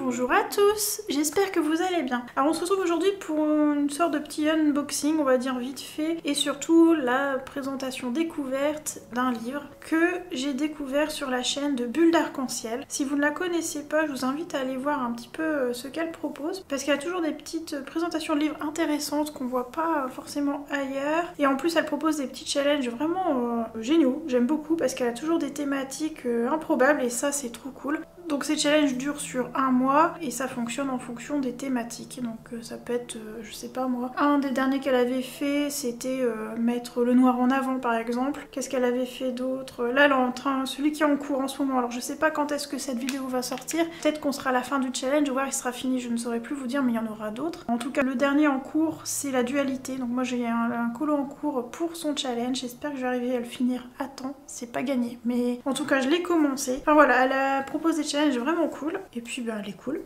bonjour à tous, j'espère que vous allez bien. Alors on se retrouve aujourd'hui pour une sorte de petit unboxing, on va dire vite fait, et surtout la présentation découverte d'un livre que j'ai découvert sur la chaîne de Bulle d'Arc-en-Ciel. Si vous ne la connaissez pas, je vous invite à aller voir un petit peu ce qu'elle propose, parce qu'elle a toujours des petites présentations de livres intéressantes qu'on voit pas forcément ailleurs, et en plus elle propose des petits challenges vraiment géniaux, j'aime beaucoup parce qu'elle a toujours des thématiques improbables et ça c'est trop cool. Donc ces challenges durent sur un mois et ça fonctionne en fonction des thématiques. Donc ça peut être, je sais pas moi, un des derniers qu'elle avait fait c'était mettre le noir en avant par exemple. Qu'est-ce qu'elle avait fait d'autre? Là elle est en train, celui qui est en cours en ce moment, alors je sais pas quand est-ce que cette vidéo va sortir. Peut-être qu'on sera à la fin du challenge, voire il sera fini, je ne saurais plus vous dire, mais il y en aura d'autres. En tout cas le dernier en cours c'est la dualité. Donc moi j'ai un colo en cours pour son challenge, j'espère que je vais arriver à le finir à temps. C'est pas gagné, mais en tout cas je l'ai commencé. Enfin voilà, elle a proposé des challenges vraiment cool, et puis ben elle est cool.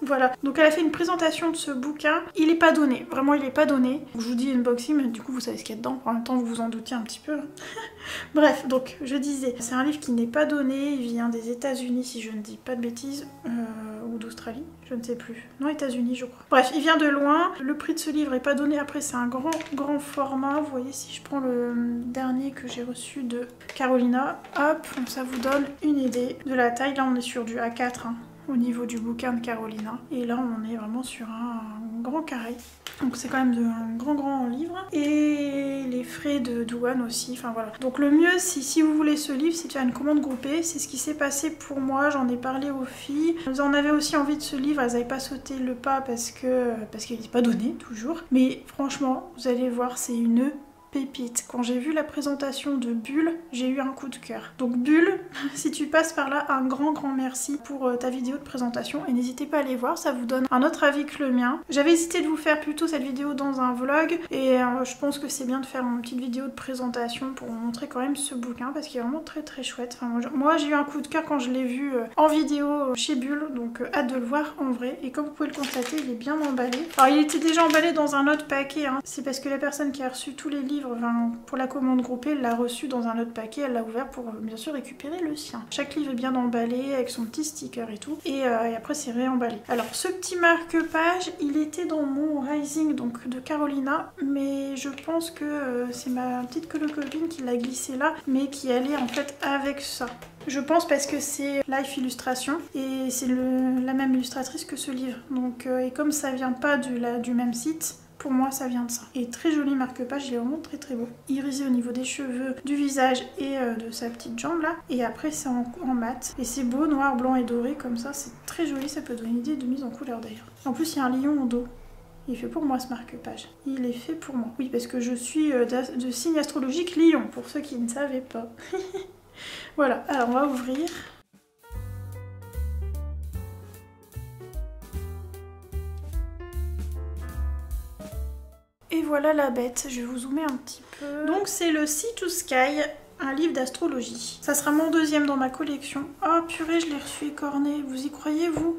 Voilà, donc elle a fait une présentation de ce bouquin, il est pas donné, vraiment il est pas donné. Je vous dis unboxing, mais du coup vous savez ce qu'il y a dedans, en même temps vous vous en doutiez un petit peu. Bref, donc je disais, c'est un livre qui n'est pas donné, il vient des États-Unis si je ne dis pas de bêtises, ou d'Australie, je ne sais plus. Non, États-Unis je crois. Bref, il vient de loin, le prix de ce livre est pas donné, après c'est un grand format, vous voyez si je prends le dernier que j'ai reçu de Carolina, hop, ça vous donne une idée de la taille. Là on est sur du A4 hein, au niveau du bouquin de Carolina, et là on est vraiment sur un grand carré. Donc c'est quand même un grand livre. Et les frais de douane aussi, enfin voilà. Donc le mieux, si vous voulez ce livre, c'est de faire une commande groupée. C'est ce qui s'est passé pour moi, j'en ai parlé aux filles. Elles en avaient aussi envie de ce livre, elles n'avaient pas sauté le pas parce qu'il n'est pas donné, toujours. Mais franchement, vous allez voir, c'est une pépite. Quand j'ai vu la présentation de Bulle, j'ai eu un coup de cœur. Donc Bulle, si tu passes par là, un grand merci pour ta vidéo de présentation et n'hésitez pas à aller voir, ça vous donne un autre avis que le mien. J'avais hésité de vous faire plutôt cette vidéo dans un vlog et je pense que c'est bien de faire une petite vidéo de présentation pour vous montrer quand même ce bouquin parce qu'il est vraiment très chouette. Enfin, moi j'ai eu un coup de cœur quand je l'ai vu en vidéo chez Bulle, donc hâte de le voir en vrai. Et comme vous pouvez le constater, il est bien emballé. Alors il était déjà emballé dans un autre paquet, hein. C'est parce que la personne qui a reçu tous les livres pour la commande groupée, elle l'a reçu dans un autre paquet, elle l'a ouvert pour bien sûr récupérer le sien. Chaque livre est bien emballé avec son petit sticker et tout, et après c'est réemballé. Alors ce petit marque-page, il était dans mon Rising donc de Carolina, mais je pense que c'est ma petite copine qui l'a glissé là, mais qui allait en fait avec ça. Je pense parce que c'est Life Illustration et c'est la même illustratrice que ce livre. Donc, et comme ça vient pas du même site, pour moi ça vient de ça. Et très joli marque-page, il est vraiment très beau. Irisé au niveau des cheveux, du visage et de sa petite jambe là. Et après c'est en mat. Et c'est beau, noir, blanc et doré comme ça, c'est très joli, ça peut donner une idée de mise en couleur d'ailleurs. En plus il y a un lion en dos. Il est fait pour moi ce marque-page. Il est fait pour moi. Oui, parce que je suis de signe astrologique lion, pour ceux qui ne savaient pas. Voilà, alors on va ouvrir. Et voilà la bête, je vais vous zoomer un petit peu. Donc c'est le Sea to Sky, un livre d'astrologie. Ça sera mon deuxième dans ma collection. Oh purée, je l'ai reçu écorné, vous y croyez vous?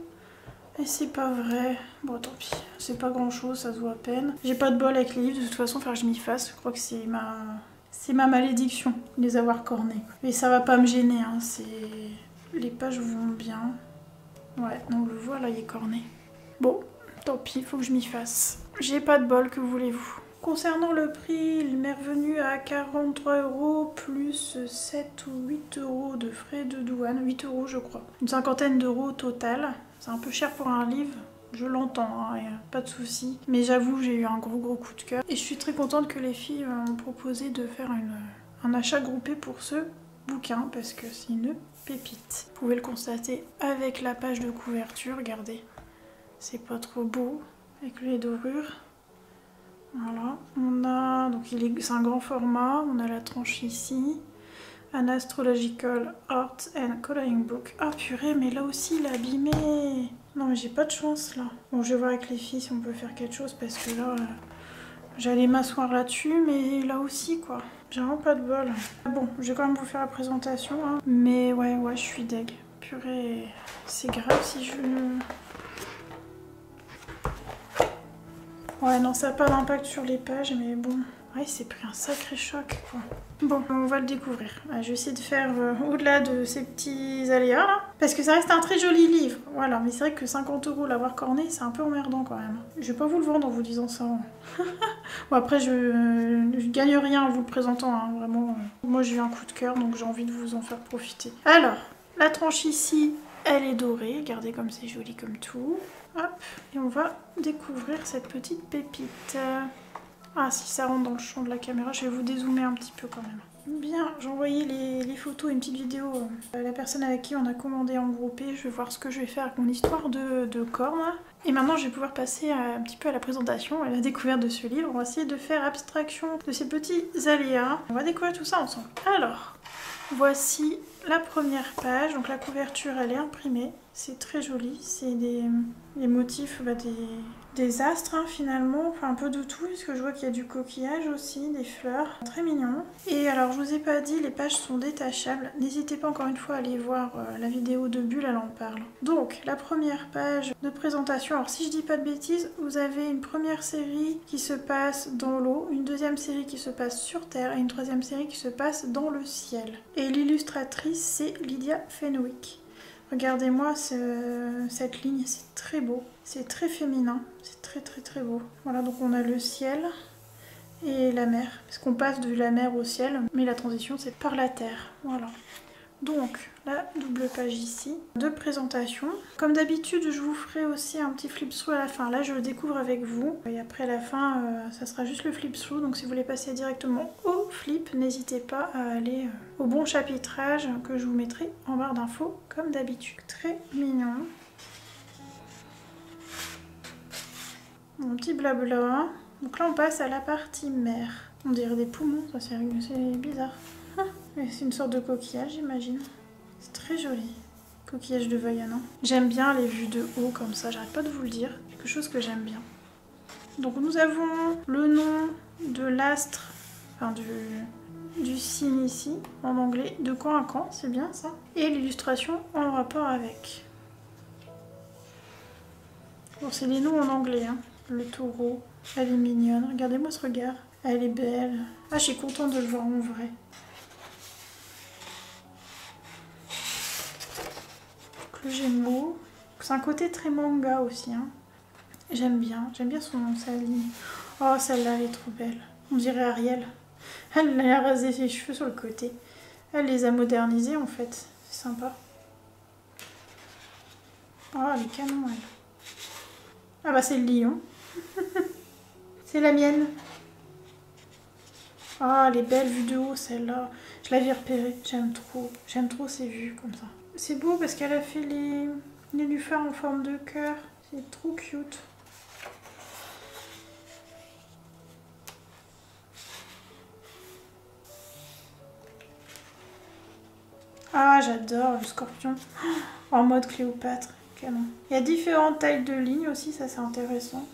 Et c'est pas vrai. Bon tant pis, c'est pas grand chose, ça se voit à peine. J'ai pas de bol avec les livres, de toute façon faire que je m'y fasse, je crois que c'est ma malédiction, de les avoir cornés. Mais ça va pas me gêner, hein, les pages vont bien. Ouais, on le voit là, il est corné. Bon, tant pis, il faut que je m'y fasse. J'ai pas de bol, que voulez-vous. Concernant le prix, il m'est revenu à 43 € plus 7 ou 8 € de frais de douane. 8 € je crois. Une cinquantaine d'euros au total. C'est un peu cher pour un livre. Je l'entends, hein, pas de souci. Mais j'avoue, j'ai eu un gros coup de cœur. Et je suis très contente que les filles ont proposé de faire un achat groupé pour ce bouquin parce que c'est une pépite. Vous pouvez le constater avec la page de couverture, regardez. C'est pas trop beau avec les dorures. Voilà, on a, donc c'est un grand format, on a la tranche ici. An Astrological Art and Coloring Book. Ah purée, mais là aussi il est abîmé. Non mais j'ai pas de chance là. Bon, je vais voir avec les filles si on peut faire quelque chose parce que là, j'allais m'asseoir là-dessus, mais là aussi quoi. J'ai vraiment pas de bol. Bon, je vais quand même vous faire la présentation, hein. Mais ouais, je suis deg. Purée, c'est grave si je... Ouais, non, ça n'a pas d'impact sur les pages, mais bon. Ouais, il s'est pris un sacré choc, quoi. Bon, on va le découvrir. Je vais essayer de faire au-delà de ces petits aléas là. Parce que ça reste un très joli livre. Voilà, mais c'est vrai que 50 € l'avoir corné, c'est un peu emmerdant quand même. Je vais pas vous le vendre en vous disant ça. Bon, après, je gagne rien en vous le présentant, hein, vraiment. Moi, j'ai eu un coup de cœur, donc j'ai envie de vous en faire profiter. Alors, la tranche ici, elle est dorée. Regardez comme c'est joli comme tout. Hop, et on va découvrir cette petite pépite. Ah, si ça rentre dans le champ de la caméra, je vais vous dézoomer un petit peu quand même. Bien, j'ai envoyé les photos et une petite vidéo à la personne avec qui on a commandé en groupé. Je vais voir ce que je vais faire avec mon histoire de corne. Et maintenant, je vais pouvoir passer un petit peu à la présentation et à la découverte de ce livre. On va essayer de faire abstraction de ces petits aléas. On va découvrir tout ça ensemble. Alors, voici la première page. Donc la couverture, elle est imprimée. C'est très joli. C'est des motifs des astres hein, finalement. Enfin un peu de tout. Parce que je vois qu'il y a du coquillage aussi, des fleurs. Très mignon. Et alors je vous ai pas dit, les pages sont détachables. N'hésitez pas encore une fois à aller voir la vidéo de Bulle, elle en parle. Donc la première page de présentation. Alors si je dis pas de bêtises, vous avez une première série qui se passe dans l'eau, une deuxième série qui se passe sur Terre et une troisième série qui se passe dans le ciel. Et l'illustratrice c'est Lydia Fenwick. Regardez-moi cette ligne, c'est très beau, c'est très féminin, c'est très beau. Voilà, donc on a le ciel et la mer, parce qu'on passe de la mer au ciel, mais la transition c'est par la terre, voilà. Donc, la double page ici, de présentation. Comme d'habitude, je vous ferai aussi un petit flip through à la fin. Là, je le découvre avec vous. Et après la fin, ça sera juste le flip through. Donc, si vous voulez passer directement au flip, n'hésitez pas à aller au bon chapitrage que je vous mettrai en barre d'infos, comme d'habitude. Très mignon. Mon petit blabla. Donc là, on passe à la partie mer. On dirait des poumons, ça c'est bizarre. C'est une sorte de coquillage, j'imagine. C'est très joli. Coquillage de Vaiana. J'aime bien les vues de haut comme ça, j'arrête pas de vous le dire. Quelque chose que j'aime bien. Donc nous avons le nom de l'astre, enfin du signe ici, en anglais, de camp à camp, c'est bien ça. Et l'illustration en rapport avec. Bon, c'est les noms en anglais, hein. Le taureau, elle est mignonne. Regardez-moi ce regard. Elle est belle. Ah, je suis contente de le voir en vrai. Le Gémeaux. C'est un côté très manga aussi. Hein. J'aime bien sa ligne. Oh, celle-là, elle est trop belle. On dirait Ariel. Elle a rasé ses cheveux sur le côté. Elle les a modernisés en fait. C'est sympa. Oh, elle est canon, elle. Ah bah, c'est le lion. C'est la mienne. Ah, elle est belle vue de haut, celle-là. Je l'avais repérée. J'aime trop. J'aime trop ces vues comme ça. C'est beau parce qu'elle a fait les nénuphars en forme de cœur. C'est trop cute. Ah, j'adore le scorpion. En mode Cléopâtre. Canon. Il y a différentes tailles de lignes aussi, ça c'est intéressant.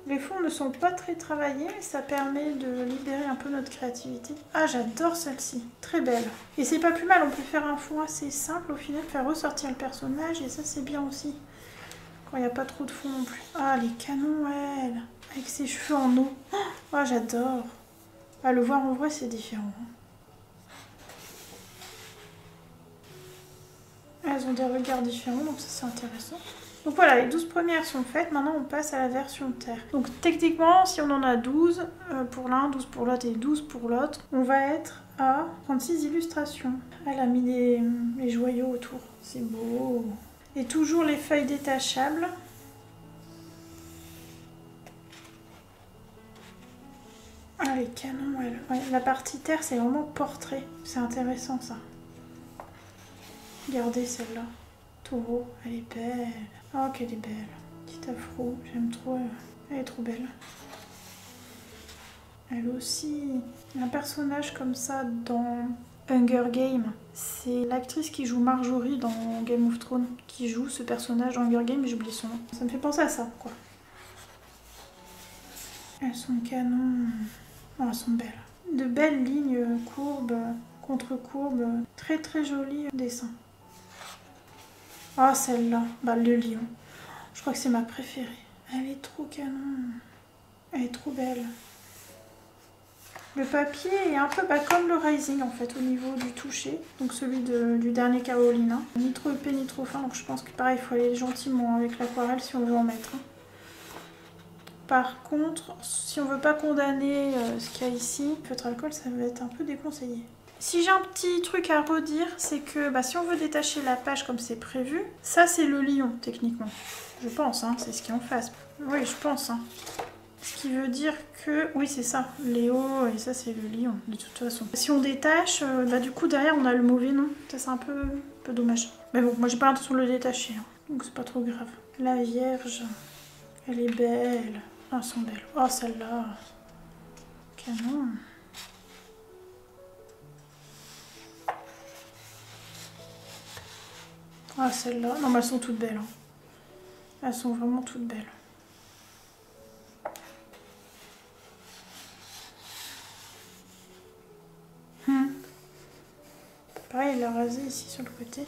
Les fonds ne sont pas très travaillés, mais ça permet de libérer un peu notre créativité. Ah, j'adore celle-ci. Très belle. Et c'est pas plus mal, on peut faire un fond assez simple au final, faire ressortir le personnage, et ça c'est bien aussi. Quand il n'y a pas trop de fond non plus. Ah, les canons, elle. Avec ses cheveux en eau. Ah, j'adore. À le voir en vrai, c'est différent. Elles ont des regards différents, donc ça c'est intéressant. Donc voilà, les 12 premières sont faites, maintenant on passe à la version terre. Donc techniquement, si on en a 12 pour l'un, 12 pour l'autre et 12 pour l'autre, on va être à 36 illustrations. Elle a mis les joyaux autour, c'est beau. Et toujours les feuilles détachables. Ah, les canons, elle. Ouais, la partie terre, c'est vraiment portrait. C'est intéressant ça. Regardez celle-là. Taureau, elle est belle. Oh, qu'elle est belle. Petite afro, j'aime trop. Elle est trop belle. Elle aussi. Un personnage comme ça dans Hunger Games. C'est l'actrice qui joue Marjorie dans Game of Thrones. Qui joue ce personnage dans Hunger Games, mais j'oublie son nom. Ça me fait penser à ça, quoi. Elles sont canon. Oh, elles sont belles. De belles lignes courbes, contre-courbes. Très très joli dessin. Ah, celle-là, bah, le lion. Je crois que c'est ma préférée. Elle est trop canon. Elle est trop belle. Le papier est un peu comme le Rising en fait au niveau du toucher, donc celui du dernier Carolina. Ni trop épais ni trop fin, donc je pense que pareil il faut aller gentiment avec l'aquarelle si on veut en mettre. Par contre, si on veut pas condamner ce qu'il y a ici, le feutre alcool ça va être un peu déconseillé. Si j'ai un petit truc à redire, c'est que si on veut détacher la page comme c'est prévu, ça c'est le lion techniquement. Je pense, hein, c'est ce qui est en face. Oui, je pense. Hein. Ce qui veut dire que... Oui, c'est ça, Léo, et ça c'est le lion, de toute façon. Si on détache, du coup derrière on a le mauvais nom. Ça c'est un peu dommage. Mais bon, moi j'ai pas l'intention de le détacher, hein, donc c'est pas trop grave. La Vierge, elle est belle. Ah, elles sont belles. Oh, celle-là. Canon. Ah, celle-là. Non, mais elles sont toutes belles. Hein. Elles sont vraiment toutes belles. Pareil, elle a rasé ici sur le côté.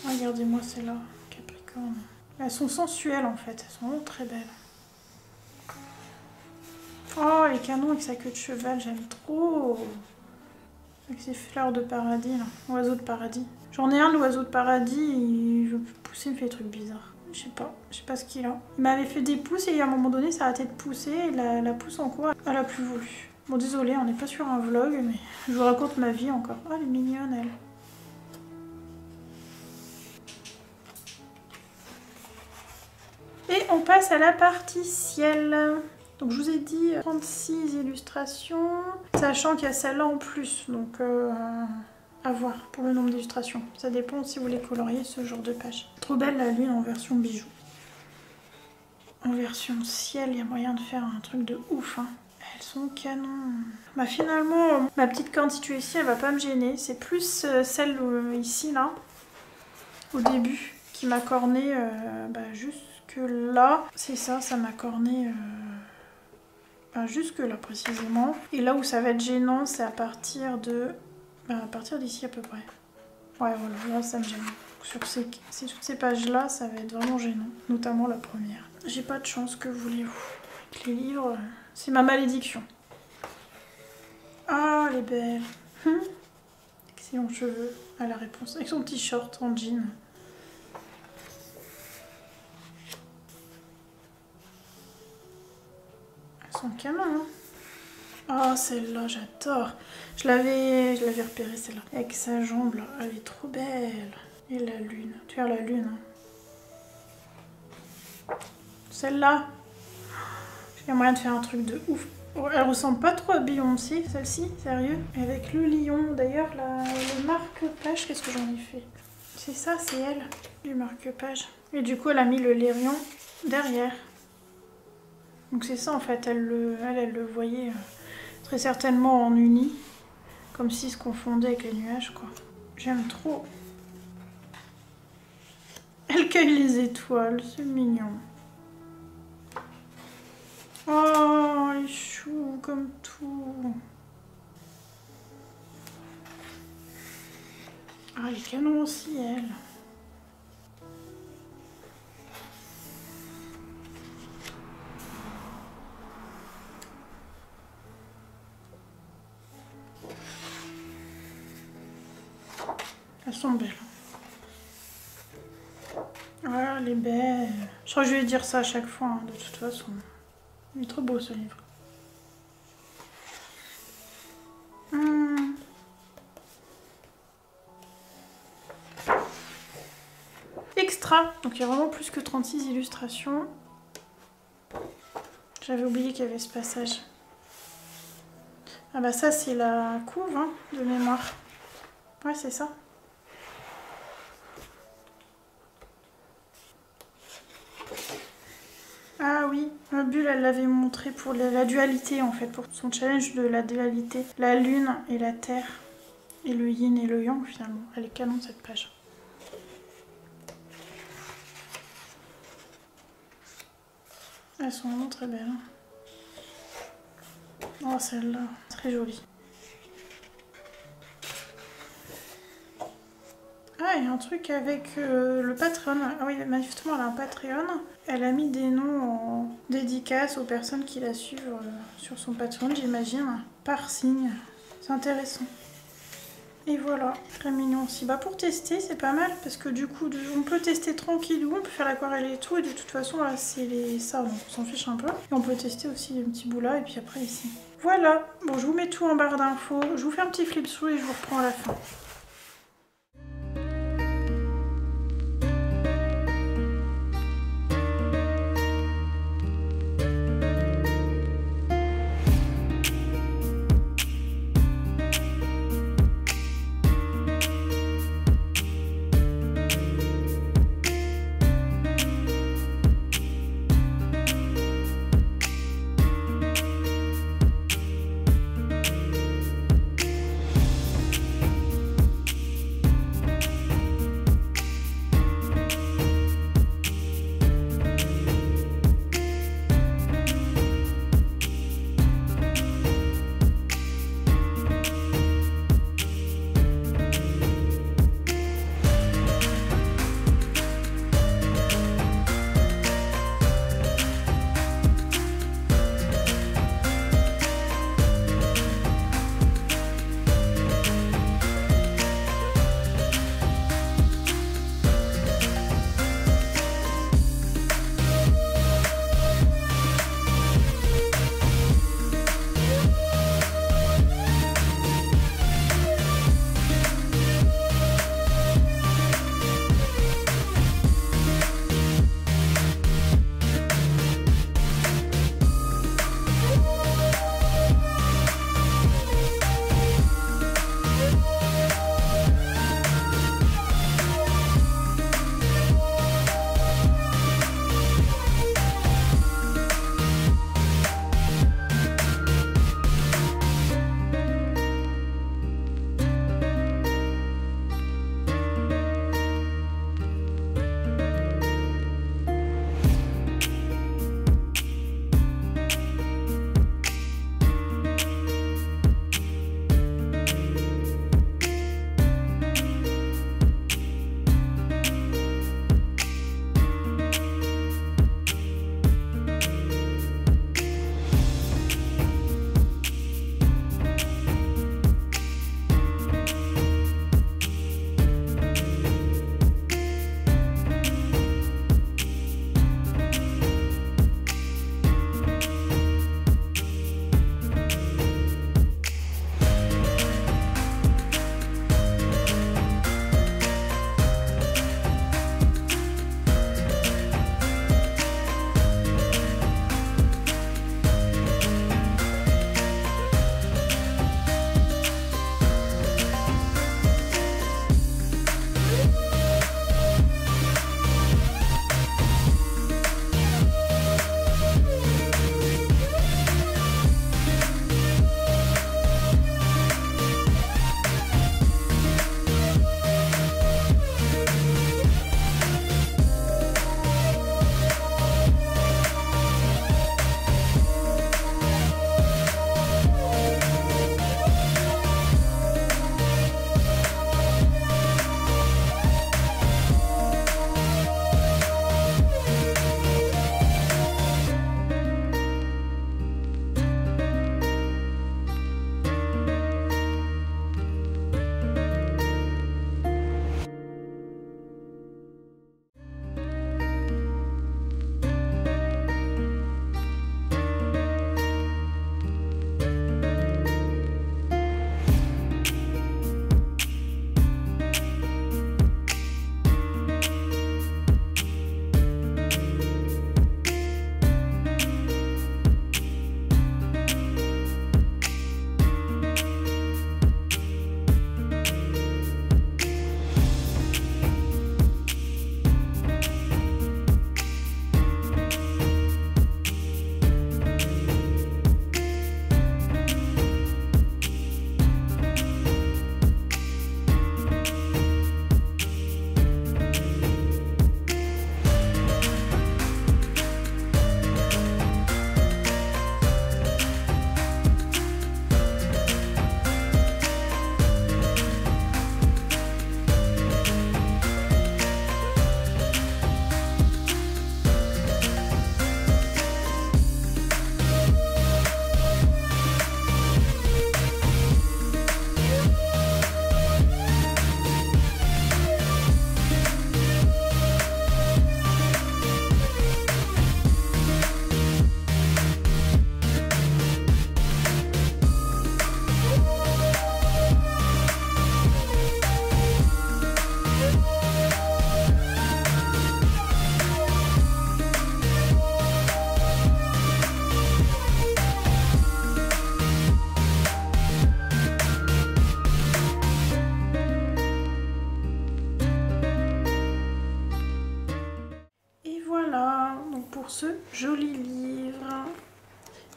Regardez-moi celle-là, Capricorne. Elles sont sensuelles en fait, elles sont vraiment très belles. Oh, les canons avec sa queue de cheval, j'aime trop. Avec ses fleurs de paradis, là. Oiseau de paradis. J'en ai un de l'oiseau de paradis, il veut pousser, il me fait des trucs bizarres. Je sais pas ce qu'il a. Il m'avait fait des pousses et à un moment donné ça a arrêté de pousser et la pousse en cours, elle a plus voulu. Bon, désolé, on n'est pas sur un vlog, mais je vous raconte ma vie encore. Oh, elle est mignonne, elle. Et on passe à la partie ciel. Donc je vous ai dit 36 illustrations, sachant qu'il y a celle-là en plus, donc à voir pour le nombre d'illustrations. Ça dépend si vous voulez colorier ce genre de page. Trop belle la lune en version bijou. En version ciel, il y a moyen de faire un truc de ouf, hein. Elles sont canon. Finalement, ma petite quantité ici, elle va pas me gêner. C'est plus celle ici, là, au début, qui m'a corné jusque là. C'est ça, ça m'a corné jusque là précisément. Et là où ça va être gênant, c'est à partir de... à partir d'ici à peu près. Ouais, voilà, là ça me gêne. Sur toutes ces pages-là, ça va être vraiment gênant. Notamment la première. J'ai pas de chance, que voulez-vous. Avec les livres... C'est ma malédiction. Ah, elle est belle. Excellent cheveux à la réponse. Avec son petit short en jean. Elles sont canon, hein. Ah, celle-là, j'adore. Je l'avais repérée, celle-là. Avec sa jambe, là. Elle est trop belle. Et la lune. Tu vois la lune, hein. Celle-là. Il y a moyen de faire un truc de ouf. Elle ressemble pas trop à Beyoncé, celle-ci, sérieux. Avec le lion, d'ailleurs, le marque-page, qu'est-ce que j'en ai fait? C'est ça, c'est elle, le marque-page. Et du coup, elle a mis le lérion derrière. Donc c'est ça, en fait, elle le voyait très certainement en uni. Comme s'il se confondait avec les nuages, quoi. J'aime trop. Elle cueille les étoiles, c'est mignon. Oh, elle est chou comme tout. Ah, elle est canon aussi, elle. Elles sont belles. Ah, elle est belle. Je crois que je vais dire ça à chaque fois, hein, de toute façon. Il est trop beau, ce livre. Extra. Donc il y a vraiment plus que 36 illustrations. J'avais oublié qu'il y avait ce passage. Ah bah ça c'est la couve, hein, de mémoire. Ouais, c'est ça. Ah oui, Bulle elle l'avait montré pour la dualité en fait, pour son challenge de la dualité. La lune et la terre, et le yin et le yang finalement. Elle est canon cette page. Elles sont vraiment très belles. Oh celle-là, très jolie. Ah Ah, il y a un truc avec le Patreon. Ah oui, manifestement, elle a un Patreon. Elle a mis des noms en dédicace aux personnes qui la suivent sur son Patreon, j'imagine. Par signe. C'est intéressant. Et voilà, très mignon aussi. Bah pour tester, c'est pas mal parce que du coup, on peut tester tranquillou, on peut faire l'aquarelle et tout. Et de toute façon, là, c'est ça, donc on s'en fiche un peu. Et on peut tester aussi un petit bout là et puis après ici. Voilà, bon, je vous mets tout en barre d'infos. Je vous fais un petit flip through et je vous reprends à la fin.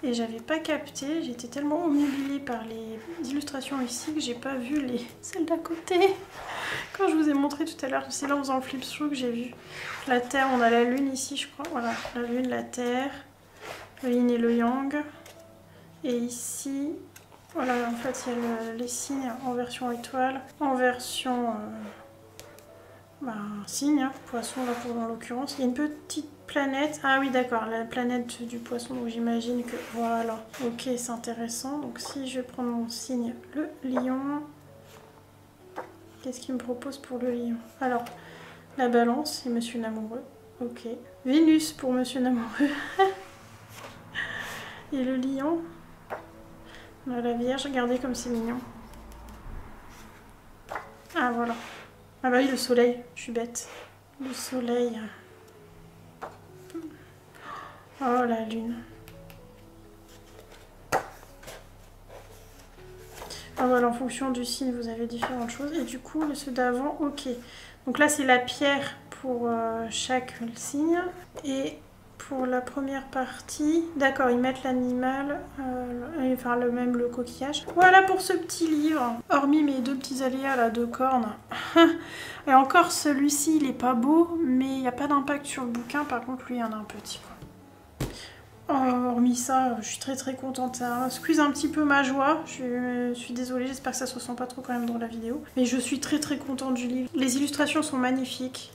et j'avais pas capté, j'étais tellement omnubilée par les illustrations ici que j'ai pas vu celles d'à côté. Quand je vous ai montré tout à l'heure, c'est là en faisant le flip through que j'ai vu la Terre, on a la Lune ici je crois, voilà, la Lune, la Terre, le Yin et le Yang, et ici, voilà en fait il y a les signes en version étoile, en version signe, hein, poisson là pour dans l'occurrence, il y a une petite planète, ah oui d'accord, la planète du poisson, donc j'imagine que voilà, ok c'est intéressant, donc si je prends mon signe, le lion, qu'est-ce qu'il me propose pour le lion? Alors, la balance, c'est Monsieur Namoureux, ok, Vénus pour Monsieur Namoureux, et le lion, la Vierge, regardez comme c'est mignon, ah voilà, ah bah oui le soleil, je suis bête, le soleil... Oh la lune. Ah voilà, en fonction du signe, vous avez différentes choses. Et du coup, ceux d'avant, ok. Donc là, c'est la pierre pour chaque signe. Et pour la première partie, d'accord, ils mettent l'animal, enfin le coquillage. Voilà pour ce petit livre. Hormis mes deux petits aléas là, de cornes. Et encore, celui-ci, il est pas beau, mais il n'y a pas d'impact sur le bouquin. Par contre, lui, il y en a un petit, quoi. Hormis ça, je suis très contente. Ça squeeze un petit peu ma joie. Je suis désolée, j'espère que ça se ressent pas trop quand même dans la vidéo. Mais je suis très contente du livre. Les illustrations sont magnifiques.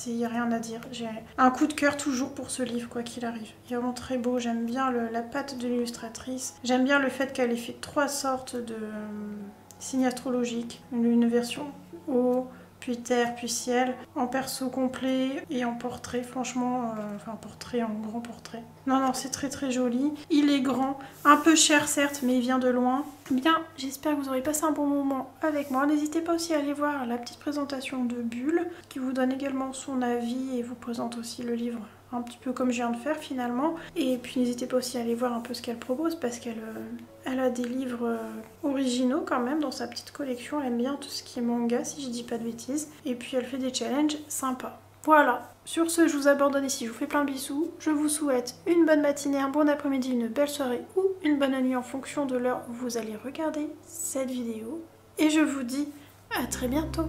Il n'y a rien à dire. J'ai un coup de cœur toujours pour ce livre, quoi qu'il arrive. Il est vraiment très beau. J'aime bien la patte de l'illustratrice. J'aime bien le fait qu'elle ait fait 3 sortes de signes astrologiques. Une version eau, puis terre, puis ciel, en perso complet et en portrait, franchement, enfin portrait, en grand portrait. Non, c'est très joli. Il est grand, un peu cher certes, mais il vient de loin. Bien, j'espère que vous aurez passé un bon moment avec moi. N'hésitez pas aussi à aller voir la petite présentation de Bulle, qui vous donne également son avis et vous présente aussi le livre un petit peu comme je viens de faire finalement. Et puis n'hésitez pas aussi à aller voir un peu ce qu'elle propose parce qu'elle a des livres originaux quand même dans sa petite collection. Elle aime bien tout ce qui est manga si je dis pas de bêtises. Et puis elle fait des challenges sympas. Voilà, sur ce je vous abandonne ici, je vous fais plein de bisous. Je vous souhaite une bonne matinée, un bon après-midi, une belle soirée ou une bonne nuit en fonction de l'heure où vous allez regarder cette vidéo. Et je vous dis à très bientôt.